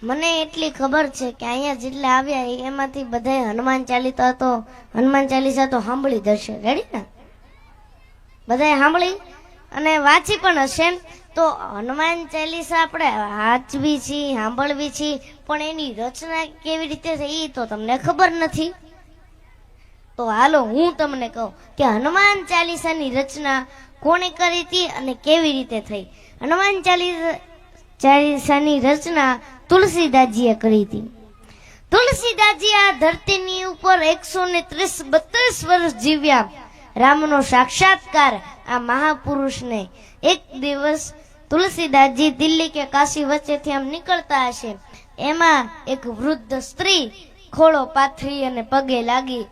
મને એટલી ખબર છે કે અહીંયા જેટલા આવ્યા એમાંથી બધાય હનુમાન ચાલીસા તો સાંભળી જ હશે. રેડી ને? બધાય સાંભળી અને વાંચી પણ હશે. તો હનુમાન ચાલીસા આપણે વાંચવી છીએ, સાંભળવી છીએ, પણ એની રચના કેવી રીતે થઈ એ તો તમને ખબર નથી. તો હાલો હું તમને કહું કે હનુમાન ચાલીસાની રચના કોણે કરી હતી અને કેવી રીતે થઈ. હનુમાન ચાલીસાની રચના તુલસીદાસજીએ કરી હતી. તુલસીદાસજી આ ધરતીની ઉપર 132 વર્ષ જીવ્યા. રામનો સાક્ષાત્કાર આ મહાપુરુષને એક દિવસ તુલસીદાસજી દિલ્હી કે કાશી વચ્ચેથી આમ નીકળતા હશે, એમાં એક વૃદ્ધ સ્ત્રી ખોળો પાથરી અને પગે લાગી.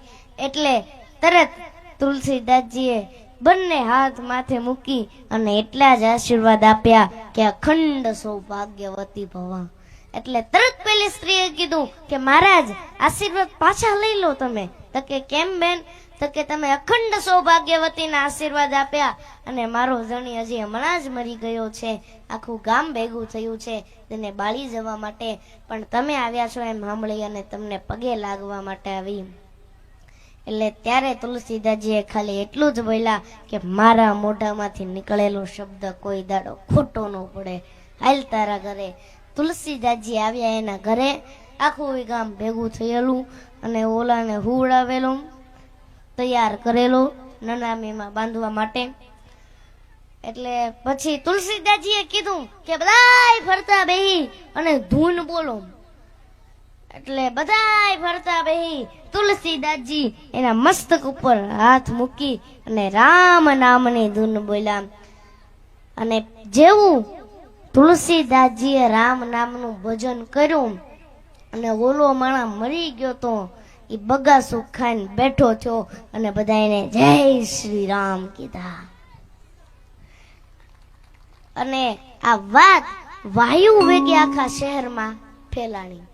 એટલે તરત તુલસીદાસજીએ બંને હાથ માથે મૂકી અને એટલા જ આશીર્વાદ આપ્યા કે અખંડ સૌભાગ્યવતી ભવા. એટલે તરત પેલી સ્ત્રીએ કીધું કે મહારાજ આશીર્વાદ પાછા લઈ લો તમે. તો કે કેમ બેન? તો કે તમે અખંડ સૌભાગ્યવતીના આશીર્વાદ આપ્યા અને મારો ધણી હજી હમણાં જ મરી ગયો છે, આખું ગામ ભેગું થયું છે તેને બાળી જવા માટે, પણ તમે આવ્યા છો એમ સાંભળી અને તમને પગે લાગવા માટે આવી. એટલે ત્યારે તુલસીદાસજીએ ખાલી એટલું જ બોલ્યા કે મારા મોઢામાંથી નીકળેલો શબ્દ કોઈ દાડો ખોટો ન પડે, હાલ તારા ઘરે. તુલસીદાસજી આવ્યા એના ઘરે, આખું ગામ ભેગું થયેલું અને ઓલાને હુવડાવેલું, તૈયાર કરેલો નનામીમાં બાંધવા માટે. એટલે પછી તુલસીદાસજીએ કીધું કે બધાય ફરતા બેહી અને ધૂન બોલો. એટલે બધાય ફરતા બેહી તુલસીદાસજી એના મસ્તક ઉપર હાથ મૂકી અને રામ નામની ધૂન બોલ્યા. અને જેવું તુલસીદાસજીએ રામ નામનું ભજન કર્યું અને ઓલો માણા મરી ગયો તો એ બગાસું ખાઈને બેઠો થયો અને બધાને જય શ્રી રામ કીધા. અને આ વાત વાયુ વેગે આખા શહેરમાં ફેલાણી.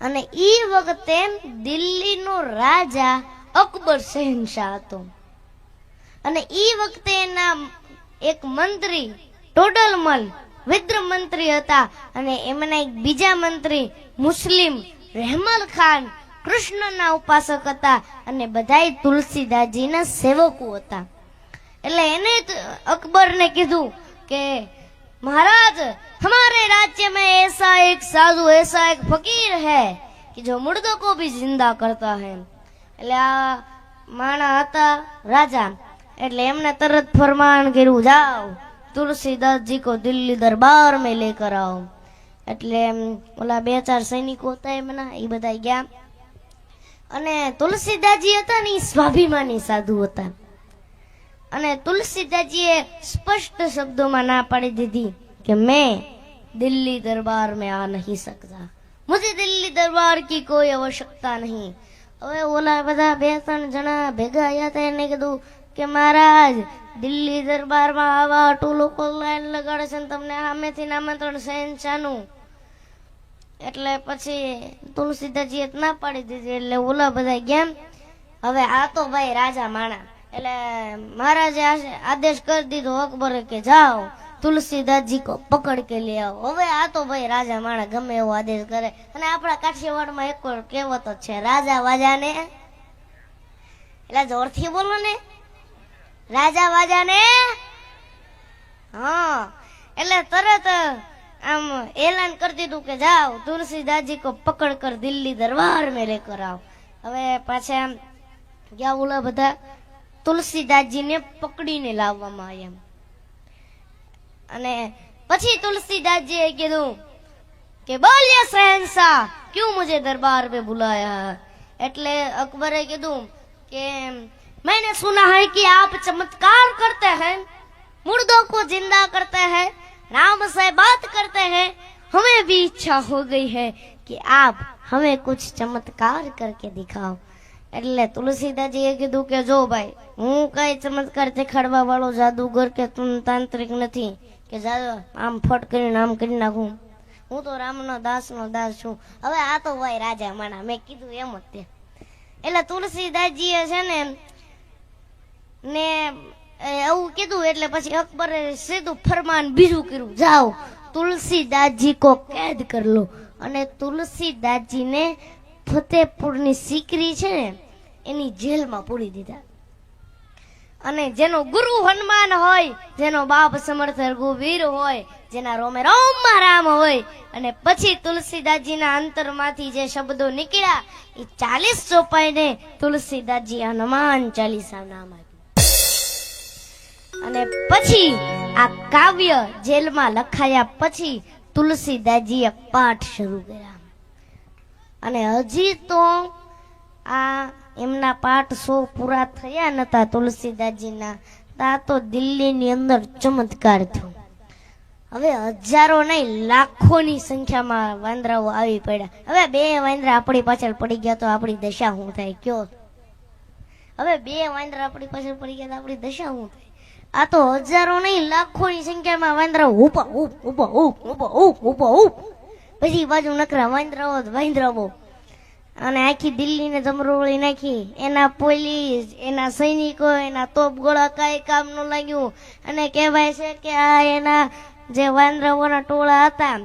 અને ઈ વખતે દિલ્હીનો રાજા અકબર શહેનશાહ હતો. અને ઈ વખતે એના એક મંત્રી ટોડલમલ વિદ્ર મંત્રી હતા અને એમના એક બીજા મંત્રી મુસ્લિમ રહેમલ ખાન કૃષ્ણના ઉપાસક હતા અને બધાય તુલસીદાસજીના સેવકો હતા. એટલે એને અકબરને કીધું કે महाराज हमारे राज्य में ऐसा एक साधु ऐसा एक फकीर है कि जो मुर्दों को भी जिंदा करता है. એટલે આ માણા હતા રાજા, એટલે એમને તરત ફરમાન કર્યું જાઓ तुलसीदास जी को दिल्ली दरबार में लेकर आओ. એટલે ઓલા બે ચાર સૈનિકો હતા એમના એ બધા ગયા. અને તુલસીદાસજી હતા ને એ સ્વાભિમાની સાધુ હતા. અને તુલસીદાસજીએ સ્પષ્ટ શબ્દોમાં ના પાડી દીધી કે મેં દિલ્હી દરબાર में आ नहीं सकता, मुझे दिल्ली दरबार की कोई आवश्यकता नहीं. હવે ઓલા બધા બે ત્રણ જણા ભેગા આવ્યા હતા, એને કીધું કે મહારાજ દિલ્હી દરબારમાં આવા આટલું લોકો લાઈન લગાડે છે ને તમને સામેથી આમંત્રણ શહેનશાહનું. એટલે પછી તુલસીદાસજીએ ના પાડી દીધી. એટલે ઓલા બધા ગયા. હવે આ તો ભાઈ રાજા માણા, એટલે મહારાજે આદેશ કરી દીધો અકબરે કે જાઓ तुलसीदासजी को पकड़ के ले आओ. હવે આ તો ભાઈ રાજા માણા ગમે એવો આદેશ કરે. અને આપણા કાઠિયાવાડમાં એક કહેવત છે, રાજા વાજાને, એટલે જોરથી બોલો ને, રાજા વાજાને. હા, એટલે તરત આમ એલાન કરી દીધું કે જાઓ तुलसीदासजी को पकड़ कर दिल्ली दरबार में लेकर आओ. હવે પાછા આમ ગયા ઓલા બધા તુલસીદાસજીને પકડીને લાવવામાં આવ્યા. અને પછી તુલસીદાસજીએ કીધું કે બોલિए शहंशाह क्यों मुझे दरबार में बुलाया. એટલે અકબરે કીધું કે मैंने सुना है कि आप चमत्कार करते हैं, मुर्दों को जिंदा करते हैं, राम से बात करते हैं. हमें भी इच्छा हो गई है कि आप हमें कुछ चमत्कार करके दिखाओ. એટલે તુલસીદાસજીએ કીધું કે જો ભાઈ હું કઈ ચમત્કાર દેખાડવા વાળો જાદુગર કે તાંત્રિક નથી કે આમ ફટ કરીને આમ કરી નાખું. હું તો રામનો દાસ છું. હવે આ તો ભાઈ રાજા માણા, મેં કીધું એમ જ તે. એટલે તુલસીદાસજીએ છે ને એવું કીધું. એટલે પછી અકબરે સીધું ફરમાન બીજું કર્યું, જાઓ तुलसीदास जी को कैद कर लो અને તુલસીદાસજીને ફતેપુરની સિકરી છે ને એની જેલમાં પૂરી દીધા. અને જેનો ગુરુ હનુમાન હોય, જેનો બાપ સમર્થ રઘુવીર હોય, જેના રોમે રોમમાં રામ હોય, અને પછી તુલસીદાસજીના અંતરમાંથી જે શબ્દો નીકળ્યા એ 40 ચોપાઈને તુલસીદાસજી હનુમાન ચાલીસા નામ આપ્યું. અને પછી આ કાવ્ય જેલમાં લખાયા પછી તુલસીદાસજીએ પાઠ શરૂ કર્યા. અને હજી તો આ એમના પાઠ 100 પૂરા થયા નતા તુલસીદાસજીના, તા તો દિલ્હીની અંદર ચમત્કાર થયો. હવે હજારો નહીં લાખોની સંખ્યામાં વાંદરાઓ આવી પડ્યા. હવે 2 વાંદરા આપણી પાછળ પડી ગયા તો આપણી દશા શું થાય કયો? હવે 2 વાંદરા આપણી પાછળ પડી ગયા તો આપણી દશા શું થાય? આ તો હજારો નહીં લાખોની સંખ્યામાં વાંદરાઓ ઊભા પછી બાજુ નકરા વાંદરાઓ અને આખી દિલ્હીને જમરોળી નાખી. એના પોલીસ, એના સૈનિકો, એના તોપ ગોળા કાંઈ કામ ન લાગ્યું. અને કહેવાય છે કે આ એના જે વાંદરાઓના ટોળા હતા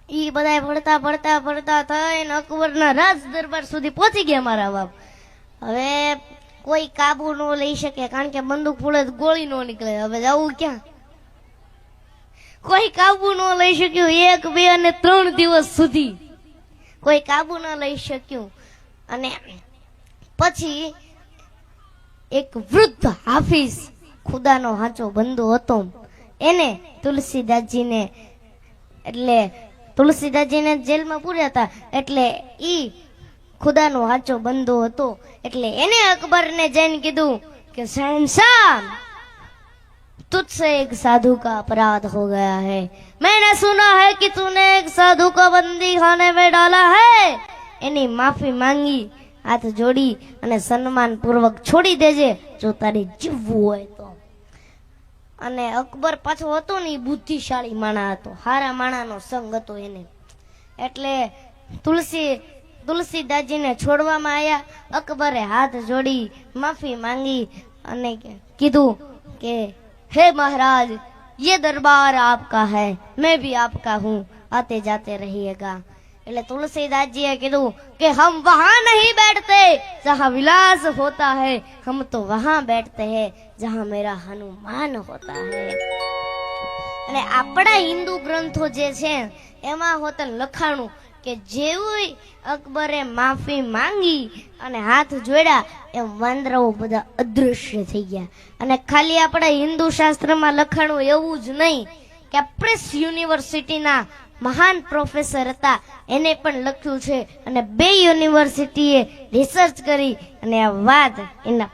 એ બધા ભરતા થઈને અકબરના રાજ દરબાર સુધી પહોંચી ગયા મારા બાપ. હવે કોઈ કાબુ ન લઈ શકે કારણ કે બંદૂક ફોડે ગોળી ન નીકળે. હવે જવું ક્યાં? કોઈ કાબુ ન લઈ શક્યું 1, 2 અને 3 દિવસ સુધી કોઈ કાબુ ન લઈ શક્યું. અને પછી એક વૃદ્ધ હાફિઝ, ખુદાનો સાચો બંધુ હતો, એને તુલસીદાસજીને એટલે તુલસીદાસજીને જેલમાં પૂર્યા હતા એટલે ઈ ખુદાનો સાચો બંધુ હતો એટલે એને અકબરને જઈને કીધું કે શહેનશાહ, तुझसे एक साधु का अपराध हो गया है. मैंने सुना है कि तूने एक साधु को बंदी खाने में डाला है. एनी माफी मांगी, हाथ जोड़ी અને સન્માન પૂર્વક છોડી દેજે જો તારી જીવવું હોય તો. અને અકબર પાછો હતો ને બુદ્ધિશાળી માણા હતો, હારા માણાનો સંગ હતો એને. એટલે તુલસીદાસજીને છોડવામાં આવ્યા. અકબરે હાથ જોડી માફી માંગી અને કીધું કે हे महाराज, ये दरबार आपका है, मैं भी आपका हूँ, आते जाते रहिएगा. એટલે તુલસીદાસજીએ કીધું કે हम वहाँ नहीं बैठते जहाँ विलास होता है, हम तो वहाँ बैठते हैं जहाँ मेरा हनुमान होता है. અને આપણા હિન્દુ ગ્રંથો જે છે એમાં હોતન લખાણું કે જેવું અકબરે માફી માંગી અને હાથ જોડ્યા એમ વાંદરાઓ બધા અદૃશ્ય થઈ ગયા. અને ખાલી આપણા હિન્દુ શાસ્ત્રમાં લખાણું એવું જ નહીં કે પ્રેસ યુનિવર્સિટીના મહાન પ્રોફેસર હતા એને પણ લખ્યું છે અને 2 યુનિવર્સિટીએ રિસર્ચ કરી અને આ વાત એના